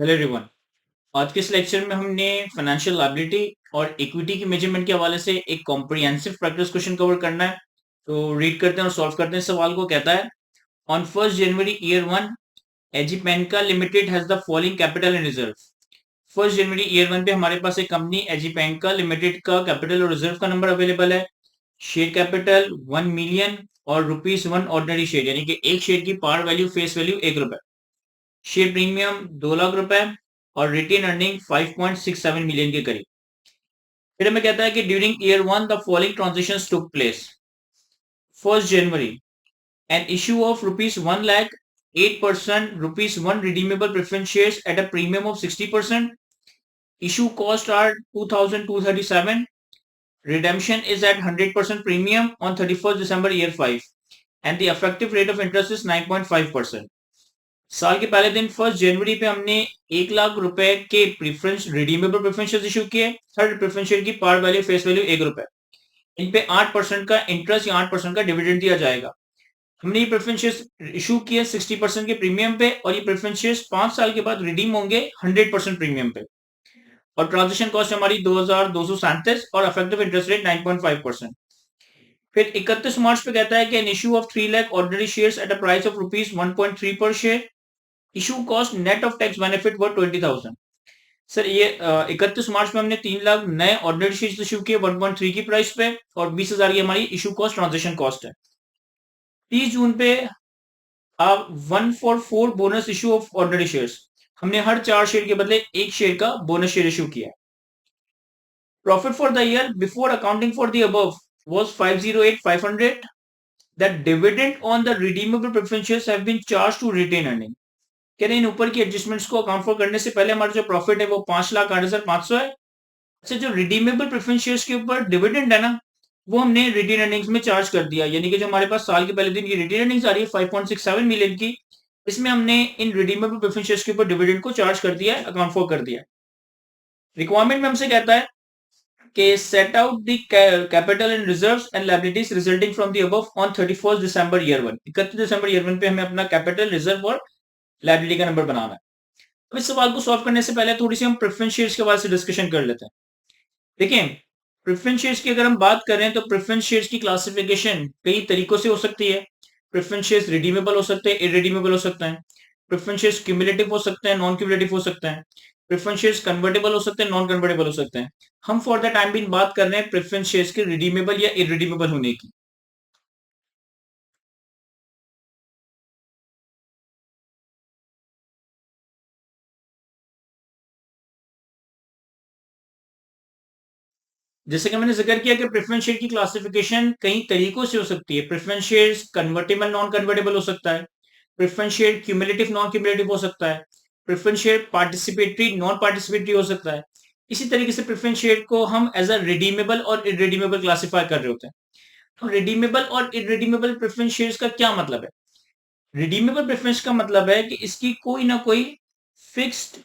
Hello everyone. आज के इस लेक्चर में हमने फाइनेंशियल लायबिलिटी और इक्विटी की मेजरमेंट के हवाले से एक कॉम्प्रिहेंसिव प्रैक्टिस क्वेश्चन कवर करना है। तो रीड करते हैं और सॉल्व करते हैं। इस सवाल को कहता है, ऑन 1 जनवरी ईयर 1 एजिपेंका limited has the following capital and reserve. 1 January year 1 पे हमारे पास एक कंपनी एजिपेंका लिमिटेड का कैपिटल और रिजर्व का नंबर अवेलेबल है। शेयर कैपिटल 1 मिलियन और ₹1 ऑर्डिनरी शेयर, यानी कि एक शेयर की par value face value ₹1। Share premium 2 lakh रुपए और रिटेन अर्निंग 5.67 मिलियन के करीब। फिर हमें कहता है कि during year 1 the following transactions took place. 1 January an issue of ₹1 lakh 8% ₹1 redeemable preference shares at a premium of 60%. Issue cost are 2,237. Redemption is at 100% premium on 31st December year 5 and the effective rate of interest is 9.5%. साल के पहले दिन 1 जनवरी पे हमने 1 लाख रुपए के preference redeemable preference share issue किए। हर preference share की पार वैल्यू फेस वैल्यू ₹1। इन पे 8% का इंटरेस्ट या 8% का डिविडेंड दिया जाएगा। हमने ये प्रेफरेंस शेयर इशू किए 60% के प्रीमियम पे और ये प्रेफरेंस शेयर 5 साल के बाद रिडीम होंगे 100% प्रीमियम पे। और ट्रांजेक्शन कॉस्ट हमारी 2237 और इफेक्टिव इंटरेस्ट रेट 9.5%। फिर 31 मार्च पे कहता है कि an issue of 3 lakh ordinary shares at a price of ₹1.3 पर share. Issue cost net of tax benefit were 20,000। Sir ये 31 मार्च में हमने 3 लाख नए ऑर्डिनरी शेयर्स इशू किए 1.3 की प्राइस पे और 20,000 की हमारी इशू कॉस्ट ट्रांजेक्शन कॉस्ट है। 30 जून पे आप 1 for 4 bonus issue of ordinary shares, हमने हर 4 शेयर के बदले 1 शेयर का बोनस शेयर इशू किया। Profit for the year before accounting for the above was 508,500. The dividend on the redeemable preference shares have been charged to retain earning. कह रहे हैं इन ऊपर की एडजस्टमेंट्स को अकाउंट फॉर करने से पहले हमारा जो प्रॉफिट है वो 5,08,500 है। अच्छा, जो रिडीमेबल प्रेफरेंस शेयर्स के ऊपर डिविडेंड है ना, वो हमने रिटेन अर्निंग्स में चार्ज कर दिया, यानी कि जो हमारे पास साल के पहले दिन की रिटेन अर्निंग्स आ रही है 5.67 मिलियन की, इसमें हमने इन रिडीमेबल प्रेफरेंस शेयर्स के ऊपर डिविडेंड को चार्ज कर दिया है, अकाउंट फॉर कर दिया है। रिक्वायरमेंट में हमसे कहता है कि set out the capital and reserves and liabilities resulting from the above on 31 December year 1। 31 December year 1 पे हमें अपना कैपिटल, रिजर्व और लायबिलिटी का नंबर बनाना है। अब इस सवाल को सॉल्व करने से पहले थोड़ी सी हम प्रेफरेंस शेयर्स के बारे में डिस्कशन कर लेते हैं। देखिए, प्रेफरेंस शेयर्स की अगर हम बात करें तो प्रेफरेंस शेयर्स की क्लासिफिकेशन कई तरीकों से हो सकती है। प्रेफरेंस शेयर्स रिडीमेबल हो सकते हैं, इररिडीमेबल हो सकते हैं। प्रेफरेंस शेयर्स क्यूमुलेटिव हो सकते हैं, नॉन क्यूमुलेटिव हो सकते हैं। प्रेफरेंस शेयर्स कन्वर्टेबल हो सकते हैं, नॉन कन्वर्टेबल हो सकते हैं। हम फॉर द टाइम बीइंग बात कर रहे हैं प्रेफरेंस शेयर्स के रिडीमेबल या इररिडीमेबल होने की। जैसे कि मैंने जिक्र किया कि प्रेफरेंस शेयर की क्लासिफिकेशन कई तरीकों से हो सकती है। Preference shares convertible non convertible हो सकता है। Preference share cumulative non cumulative हो सकता है। Preference share participatory non participatory हो सकता है। इसी तरीके से प्रेफरेंस शेयर को हम एज अ रिडीमेबल और इररिडीमेबल क्लासिफाई कर रहे होते हैं। तो रिडीमेबल और इररिडीमेबल प्रेफरेंस शेयर्स का क्या मतलब है? रिडीमेबल प्रेफरेंस का मतलब है कि इसकी कोई ना कोई फिक्स्ड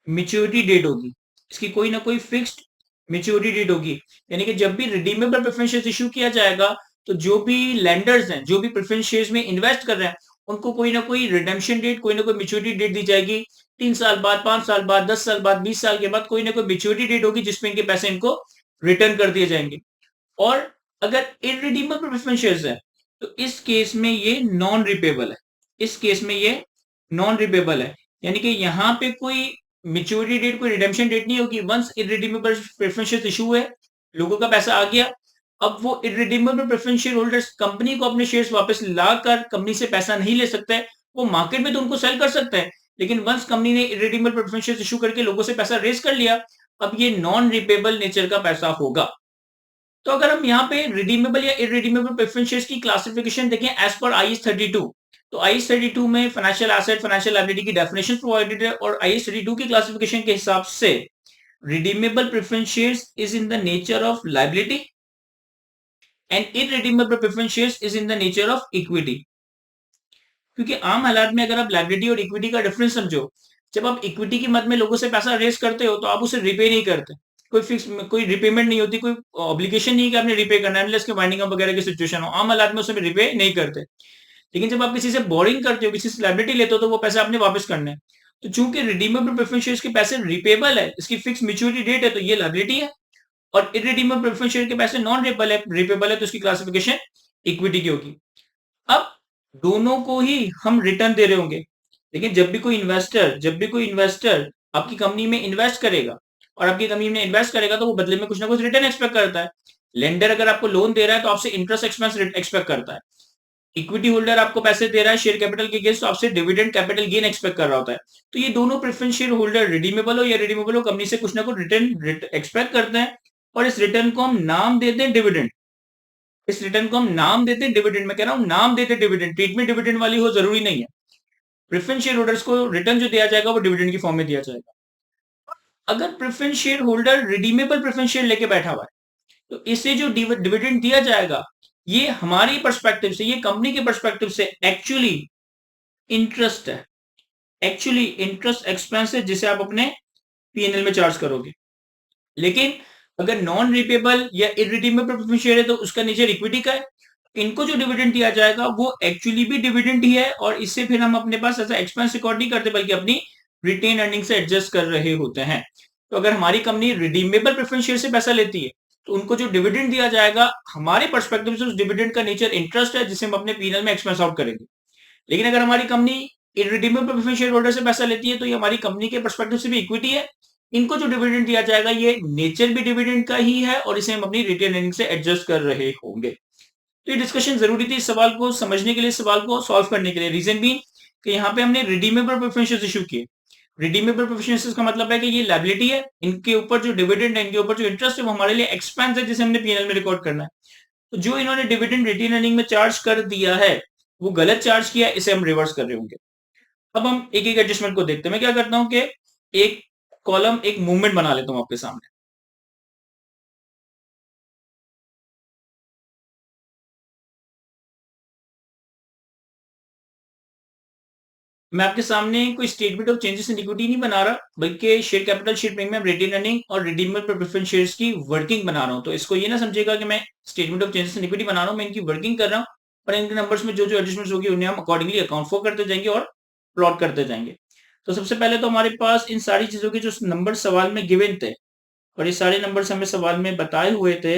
मैच्योरिटी डेट होगी। इसकी कोई ना कोई फिक्स्ड मैच्योरिटी डेट होगी, यानी कि जब भी रिडीमेबल प्रेफरेंस शेयर्स इशू किया जाएगा तो जो भी लेंडर्स हैं, जो भी प्रेफरेंस शेयर्स में इन्वेस्ट कर रहे हैं, उनको कोई ना कोई रिडेम्पशन डेट, कोई ना कोई मैच्योरिटी डेट दी जाएगी। 3 साल बाद, 5 साल बाद, 10 साल बाद, 20 साल के बाद कोई ना कोई मैच्योरिटी डेट होगी जिसमें इनके पैसे इनको रिटर्न कर दिए जाएंगे। और अगर इररिडीमेबल प्रेफरेंस शेयर्स है तो इस केस में ये नॉन रिपेबल है। इस केस में ये नॉन रिपेबल है, यानी कि यहाँ पे कोई मैच्योरिटी डेट, कोई रिडेम्पशन डेट नहीं होगी। Once irredeemable preference shares issue हुए, लोगों का पैसा आ गया, अब वो irredeemable preference share holders company को अपने शेयर्स वापस लाकर कंपनी से पैसा नहीं ले सकते हैं। वो मार्केट में तो उनको सेल कर सकते हैं, लेकिन वंस कंपनी ने इररिडीमेबल प्रेफरेंस शेयर्स इशू करके लोगों से पैसा रेज कर लिया, अब ये नॉन रिपेबल नेचर का पैसा होगा। तो अगर हम यहाँ पे रिडीमेबल या इररिडीमेबल प्रेफरेंस शेयर्स की क्लासिफिकेशन देखें एज पर आईएस 32, तो आईएस 32 में फाइनेंशियल एसेट, फाइनेंशियल लायबिलिटी की डेफिनेशन प्रोवाइडेड है और आईएस 32 की क्लासिफिकेशन के हिसाब से redeemable preference shares is in the nature of liability and irredeemable preference shares is in the nature of equity. क्योंकि आम हालात में अगर आप लायबिलिटी और इक्विटी का डिफरेंस समझो, जब आप इक्विटी की मद में लोगों से पैसा रेज करते हो तो आप उसे रिपे नहीं करते, कोई फिक्स, कोई रिपेमेंट नहीं होती, कोई ऑब्लिगेशन नहीं है कि आपने रिपे करना है अनलेस के वाइंडिंग अप वगैरह की सिचुएशन हो। आम हालात में उसमें रिपे नहीं करते। लेकिन जब आप किसी से बोरिंग करते हो, किसी से लायबिलिटी लेते हो, तो वो पैसे आपने वापस करने हैं। तो चूंकि रिडीमेबल प्रेफरेंस शेयर्स के पैसे रिपेबल है, इसकी फिक्स मैच्योरिटी डेट है, तो ये लायबिलिटी है। और इररिडीमेबल प्रेफरेंस शेयर के पैसे नॉन रिपेबल है, तो इसकी क्लासिफिकेशन इक्विटी की होगी। अब दोनों को ही हम रिटर्न दे रहे होंगे, लेकिन जब भी कोई इन्वेस्टर आपकी कंपनी में इन्वेस्ट करेगा और आपकी कंपनी में इन्वेस्ट करेगा, तो वो बदले में कुछ ना कुछ रिटर्न एक्सपेक्ट करता है। लेंडर अगर आपको लोन दे रहा है तो आपसे इंटरेस्ट एक्सपेंस एक्सपेक्ट करता है। इक्विटी होल्डर आपको पैसे दे रहा है शेयर कैपिटल के अगेंस्ट, तो आपसे डिविडेंड कैपिटल गेन एक्सपेक्ट कर रहा होता है। तो ये दोनों प्रेफरेंस शेयर होल्डर रिडीमेबल हो या रिडीमेबल हो, कंपनी से कुछ ना कुछ रिटर्न एक्सपेक्ट करते हैं, और इस रिटर्न को हम नाम देते हैं डिविडेंड। इस रिटर्न को हम नाम देते हैं डिविडेंड। मैं कह रहा हूं नाम देते डिविडेंड, ट्रीटमेंट डिविडेंड वाली हो जरूरी नहीं है। प्रेफरेंस शेयर होल्डर्स को रिटर्न जो दिया जाएगा वो डिविडेंड की फॉर्म में दिया जाएगा। अगर preference share holder redeemable preference share लेके बैठा हुआ है, तो इसे जो डिविडेंड दिया जाएगा, ये हमारी पर्सपेक्टिव से, ये कंपनी के पर्सपेक्टिव से एक्चुअली इंटरेस्ट है, एक्चुअली इंटरेस्ट एक्सपेंस है, जिसे आप अपने पीएनएल में चार्ज करोगे। लेकिन अगर नॉन रिपेबल या इरिडीमेबल प्रेफरेंस शेयर है, तो उसका नेचर इक्विटी का है। इनको जो डिविडेंड दिया जाएगा वो एक्चुअली भी डिविडेंड ही है, और इससे फिर हम अपने पास ऐसा एक्सपेंस रिकॉर्ड नहीं करते, बल्कि अपनी रिटेन अर्निंग से एडजस्ट कर रहे होते हैं। तो अगर हमारी कंपनी रिडीमेबल प्रेफरेंस शेयर से पैसा लेती है, तो उनको जो डिविडेंड दिया जाएगा, हमारे पर्सपेक्टिव से उस डिविडेंड का नेचर इंटरेस्ट है, जिसे हम अपने पीएनएल में एक्सपेंस आउट करेंगे। लेकिन अगर हमारी company irredeemable preference share holder से पैसा लेती है, तो ये हमारी कंपनी के पर्सपेक्टिव से भी इक्विटी है। इनको जो डिविडेंड दिया जाएगा, ये नेचर भी डिविडेंड का ही है, और इसे हम अपनी रिटेन अर्निंग से एडजस्ट कर रहे होंगे। तो ये डिस्कशन जरूरी थी इस सवाल को समझने के लिए, सवाल को सॉल्व करने के लिए। रीजन भी कि यहाँ पे हमने रिडीमेबल प्रेफरेंस शेयर्स इशू किए। रिडीमेबल प्रेफरेंस शेयर्स का मतलब है कि ये लायबिलिटी है, इनके ऊपर जो डिविडेंड है, इनके ऊपर जो इंटरेस्ट है, वो हमारे लिए एक्सपेंस है, जिसे हमने पीएनएल में रिकॉर्ड करना है। तो जो इन्होंने डिविडेंड रिटेन अर्निंग में चार्ज कर दिया है, वो गलत चार्ज किया, इसे हम रिवर्स कर रहे होंगे। अब हम एक एक एडजस्टमेंट को देखते हैं। मैं क्या करता हूं कि एक कॉलम, एक मूवमेंट बना लेता हूं आपके सामने। मैं आपके सामने कोई statement of changes in equity नहीं बना रहा, बल्कि share capital, share premium, retain earning और रिडीमेबल प्रेफरेंस शेयर्स की वर्किंग बना रहा हूं। तो इसको ये ना समझेगा कि मैं statement of changes in equity बना रहा हूं, मैं इनकी वर्किंग कर रहा हूं, और इनके नंबर्स में जो जो एडजस्टमेंट्स होगी, उन्हें हम अकॉर्डिंगली अकाउंट फॉर करते जाएंगे और प्लॉट करते जाएंगे। तो सबसे पहले तो हमारे पास इन सारी चीजों के जो नंबर सवाल में गिवन थे, और ये सारे नंबर्स हमें सवाल में बताए हुए थे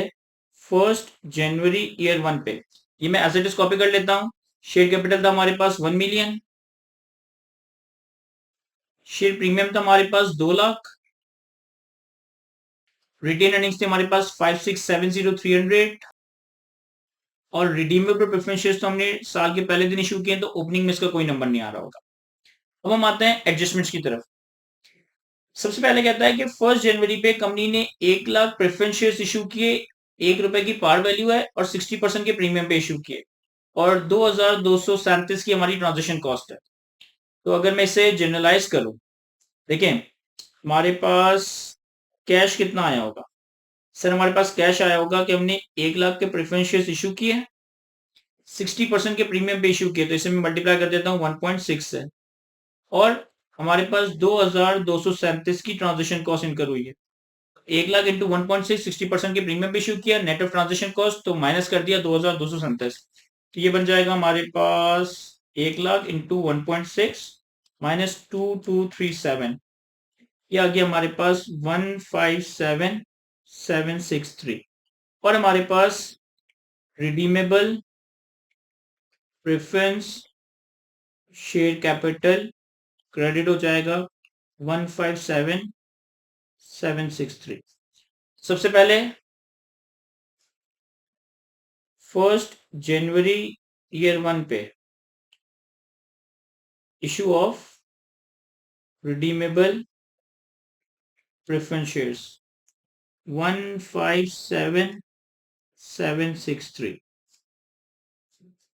1 जनवरी ईयर 1 पे, ये मैं एज इट इज कॉपी कर लेता हूँ। शेयर कैपिटल था हमारे पास 1 मिलियन, शेयर प्रीमियम था हमारे पास 2 लाख, रिटेन अर्निंग्स थे हमारे पास 5,670,300, और रिडीमेबल प्रेफरेंस शेयर्स तो हमने साल के पहले दिन इशू किए, तो ओपनिंग में इसका कोई नंबर नहीं आ रहा होगा। अब हम आते हैं एडजस्टमेंट्स की तरफ। सबसे पहले कहता है कि 1 जनवरी पे कंपनी ने 1 लाख प्रेफरेंस शेयर्स इशू किए, ₹1 की पार वैल्यू है, और 60% के प्रीमियम पे इशू किए, और 2,237 की हमारी ट्रांजेक्शन कॉस्ट है। तो अगर मैं इसे जनरलाइज करूं, देखें हमारे पास कैश कितना आया होगा। सर हमारे पास कैश आया होगा कि हमने 1 लाख के प्रेफरेंस शेयर्स इशू किए, 60% के प्रीमियम पे इशू किए, तो इसे मैं मल्टीप्लाई कर देता हूँ 1.6 से, और हमारे पास 2,237 की ट्रांजेक्शन कॉस्ट इनकर हुई है। 1 लाख इंटू 1.6, 60% के प्रीमियम पे इशू किया, नेट ऑफ ट्रांजेक्शन कॉस्ट, तो माइनस कर दिया 2,237। तो ये बन जाएगा हमारे पास 1 लाख इंटू 1.6 -2237, ये आ गया हमारे पास 157,763। और हमारे पास redeemable preference share capital credit हो जाएगा 157,763। सबसे पहले 1 जनवरी ईयर 1 पे issue of redeemable preference shares 157,763।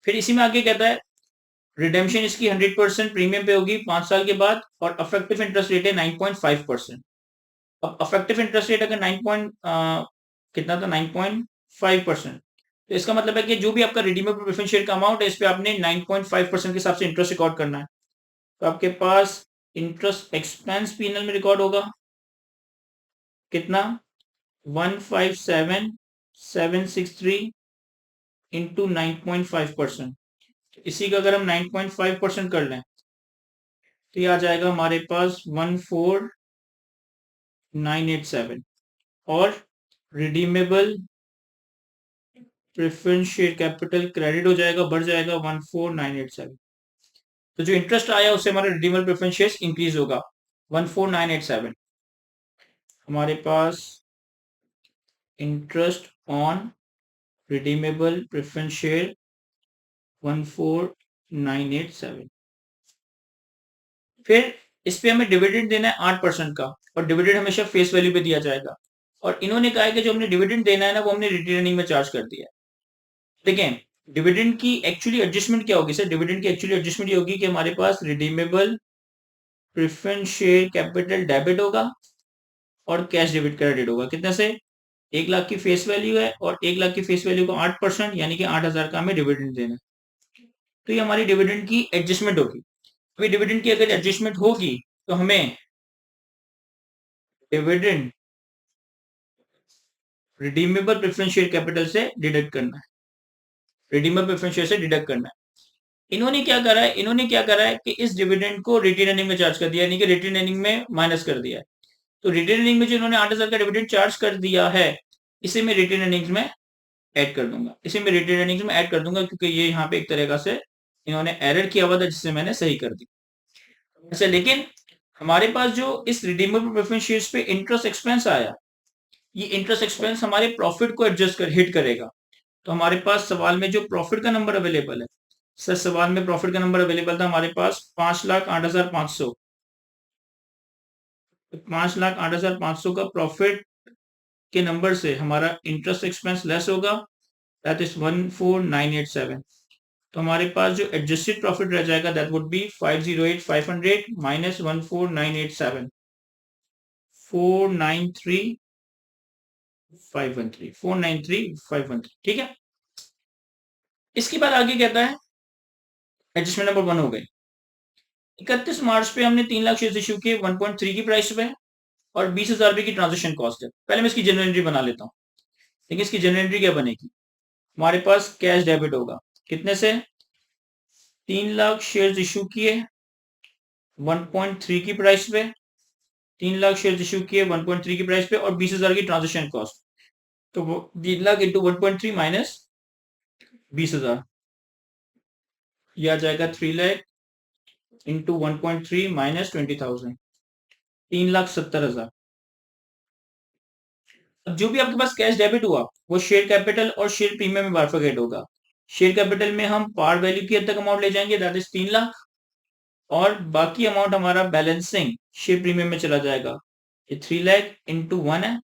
फिर इसी में आगे कहता है रिडेम्पशन इसकी 100% प्रीमियम पे होगी 5 साल के बाद, और अफेक्टिव इंटरेस्ट रेट है 9.5%। अब अफेक्टिव इंटरेस्ट रेट अगर 9 कितना था, 9.5%, तो इसका मतलब है कि जो भी आपका रिडीमेबल प्रेफरेंस शेयर का अमाउंट है, इस पे आपने 9.5% के हिसाब से इंटरेस्ट रिकॉर्ड करना है। तो आपके पास इंटरेस्ट एक्सपेंस पीएनएल में रिकॉर्ड होगा कितना, 157,763 इंटू 9.5%। इसी का अगर हम 9.5% कर लें, तो ये आ जाएगा हमारे पास 14987 और redeemable preference share capital credit हो जाएगा, बढ़ जाएगा 14987। तो जो इंटरेस्ट आया उससे हमारा रिडीमेबल प्रेफरेंस शेयर इंक्रीज होगा 14987। हमारे पास interest on redeemable preference share 14987। फिर इस पे हमें डिविडेंड देना है 8% का, और डिविडेंड हमेशा फेस वैल्यू पे दिया जाएगा। और इन्होंने कहा है कि जो हमने डिविडेंड देना है ना वो हमने रिटेनिंग में चार्ज कर दिया है। देखें डिविडेंड की एक्चुअली एडजस्टमेंट क्या होगी सर, डिविडेंड की एक्चुअली एडजस्टमेंट ये होगी कि हमारे पास redeemable preference share capital debit होगा और कैश डेबिट क्रेडिट होगा। कितने से? 1 लाख की फेस वैल्यू है और 1 लाख की फेस वैल्यू को 8% यानी कि 8000 का हमें डिविडेंड देना है। तो ये हमारी डिविडेंड की एडजस्टमेंट होगी। अभी डिविडेंड की अगर एडजस्टमेंट होगी तो हमें dividend redeemable preference share capital से डिडक्ट करना है, रिडीमेबल प्रेफरेंस शेयर से डिडक्ट करना है। इन्होंने क्या करा है कि इस डिविडेंड को रिटेन अर्निंग में चार्ज कर दिया, यानी कि रिटेन अर्निंग में माइनस कर दिया है। तो रिटेन अर्निंग में जो इन्होंने 8000 का डिविडेंड चार्ज कर दिया है इसे मैं रिटेन अर्निंग्स में ऐड कर दूंगा, इसे मैं रिटेन अर्निंग्स में ऐड कर दूंगा, क्योंकि ये यहाँ पे एक तरीका से इन्होंने एरर किया हुआ था जिससे मैंने सही कर दी। ऐसे लेकिन हमारे पास जो इस रिडीमेबल प्रेफरेंस शेयर्स पे इंटरेस्ट एक्सपेंस आया, ये इंटरेस्ट एक्सपेंस हमारे प्रॉफिट को एडजस्ट कर हिट करेगा। तो हमारे पास सवाल में जो प्रॉफिट का नंबर अवेलेबल है, सर सवाल में प्रॉफिट का नंबर अवेलेबल था हमारे पास 5,08,500। 5,08,500 का प्रॉफिट के नंबर से हमारा इंटरेस्ट एक्सपेंस लेस होगा, दैट इज 14987। तो हमारे पास जो एडजस्टेड प्रॉफिट रह जाएगा दैट वुड बी 508,500 माइनस 14987, 493,513, 493,513। ठीक है, इसके बाद आगे कहता है एडजस्टमेंट नंबर 1 हो गई। 31 मार्च पे हमने 3 लाख शेयर इशू किए 1.3 की प्राइस पे और 20,000 रुपए की ट्रांजेक्शन कॉस्ट है। पहले मैं इसकी जनरल एंट्री बना लेता हूँ। देखिए इसकी जनरल एंट्री क्या बनेगी, हमारे पास कैश डेबिट होगा कितने से, 3 लाख शेयर इशू किए 1.3 की प्राइस पे, 3 लाख शेयर इशू किए 1.3 की प्राइस पे और 20,000 की ट्रांजेक्शन कॉस्ट। तो 3 लाख इंटू 1.3 माइनस 20,000, यह आ जाएगा 3 लाख इंटू 1.3 माइनस 20,000, 3,70,000। अब जो भी आपके पास कैश डेबिट हुआ वो शेयर कैपिटल और शेयर प्रीमियम में बारफेट होगा। शेयर कैपिटल में हम पार वैल्यू की हद तक अमाउंट ले जाएंगे दैट इज 3 लाख, और बाकी अमाउंट हमारा बैलेंसिंग शेयर प्रीमियम में चला जाएगा। ये 3 लाख इंटू 1 है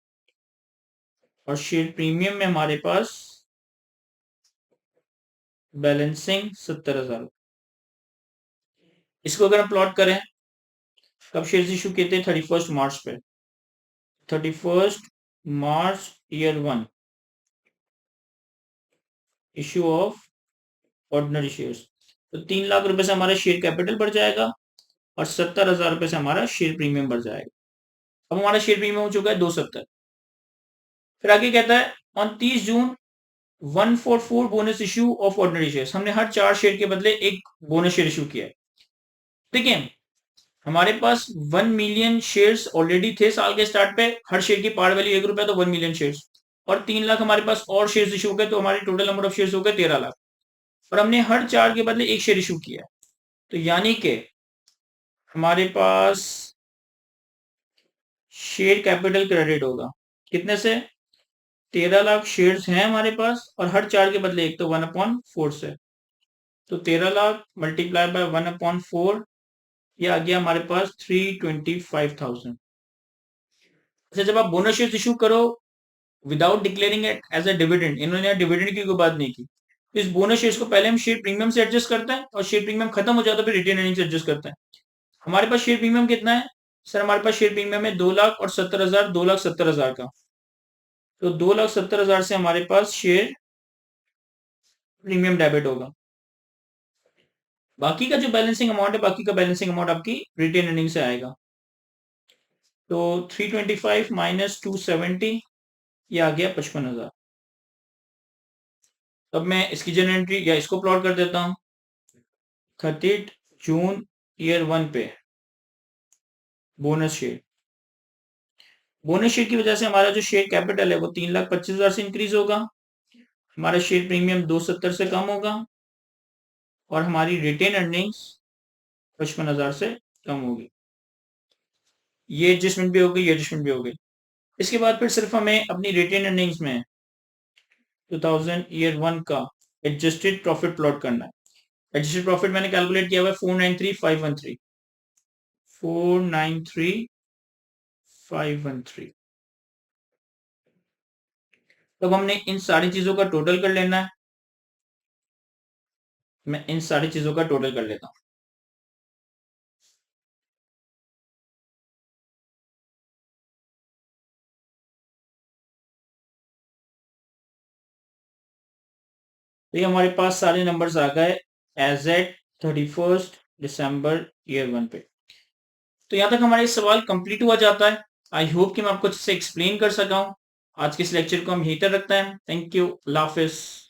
और शेयर प्रीमियम में हमारे पास बैलेंसिंग 70,000। इसको अगर हम प्लॉट करें, कब शेयर इशू किए थे, 31 मार्च पे, 31 March year 1, issue of ordinary shares. तो 3 लाख रुपए से हमारा शेयर कैपिटल बढ़ जाएगा और 70,000 रुपए से हमारा शेयर प्रीमियम बढ़ जाएगा। अब हमारा शेयर प्रीमियम हो चुका है 270। फिर आगे कहता है on 30 June 144 bonus issue of ordinary shares, हमने हर 4 शेयर के बदले एक बोनस शेयर इशू किया है। देखिए हमारे पास 1 मिलियन शेयर्स ऑलरेडी थे साल के स्टार्ट पे, हर शेयर की पार वैल्यू 1 रुपया, तो 1 मिलियन शेयर्स, और 3 लाख हमारे पास और शेयर्स इशू हो गए, तो हमारे टोटल नंबर ऑफ शेयर्स हो गए 13 लाख, और हमने हर 4 के बदले एक शेयर इशू किया है। तो यानी कि हमारे पास शेयर कैपिटल क्रेडिट होगा कितने से, 13 लाख शेयर्स हैं हमारे पास और हर 4 के बदले एक, तो 1/4 से, तो 13 लाख मल्टीप्लाई बाय 1/4, ये आ गया हमारे पास 325,000। अच्छा जब आप बोनस शेयर इशू करो without declaring it as a dividend, इन्होंने डिविडेंड की कोई बात नहीं की, इस बोनस शेयर्स को पहले हम शेयर प्रीमियम से एडजस्ट करते हैं और शेयर प्रीमियम खत्म हो जाता है फिर रिटेन अर्निंग से एडजस्ट करते हैं। हमारे पास शेयर प्रीमियम कितना है सर, हमारे पास शेयर प्रीमियम है 2,70,000, 2,70,000 का, तो 2,70,000 से हमारे पास शेयर प्रीमियम डेबिट होगा। बाकी का जो बैलेंसिंग अमाउंट है, बाकी का बैलेंसिंग अमाउंट आपकी रिटेन अर्निंग से आएगा। तो 325 माइनस 270, ये आ गया 55,000। अब मैं इसकी जनरल एंट्री या इसको प्लॉट कर देता हूँ। 30 जून ईयर 1 पे बोनस शेयर। बोनस शेयर की वजह से हमारा जो शेयर कैपिटल है वो 3,25,000 से इंक्रीज होगा, हमारा शेयर प्रीमियम 270 से कम होगा और हमारी रिटेन अर्निंग्स 55,000 से कम होगी। ये एडजस्टमेंट भी हो गई, ये एडजस्टमेंट भी हो गई। इसके बाद फिर सिर्फ हमें अपनी रिटेन अर्निंग्स में 2000 ईयर 1 का एडजस्टेड प्रॉफिट प्लॉट करना है। एडजस्टेड प्रॉफिट मैंने कैलकुलेट किया हुआ है 493,513 493,513। तब हमने इन सारी चीजों का टोटल कर लेना है। मैं इन सारी चीजों का टोटल कर लेता हूं। तो ये हमारे पास सारे नंबर्स आ गए एज एट 31 दिसंबर ईयर 1 पे। तो यहाँ तक हमारा सवाल कंप्लीट हुआ जाता है। आई होप कि मैं आपको अच्छे से एक्सप्लेन कर सका हूँ। आज के इस लेक्चर को हम यहीं तक रखते हैं। Thank you, Allah Hafiz.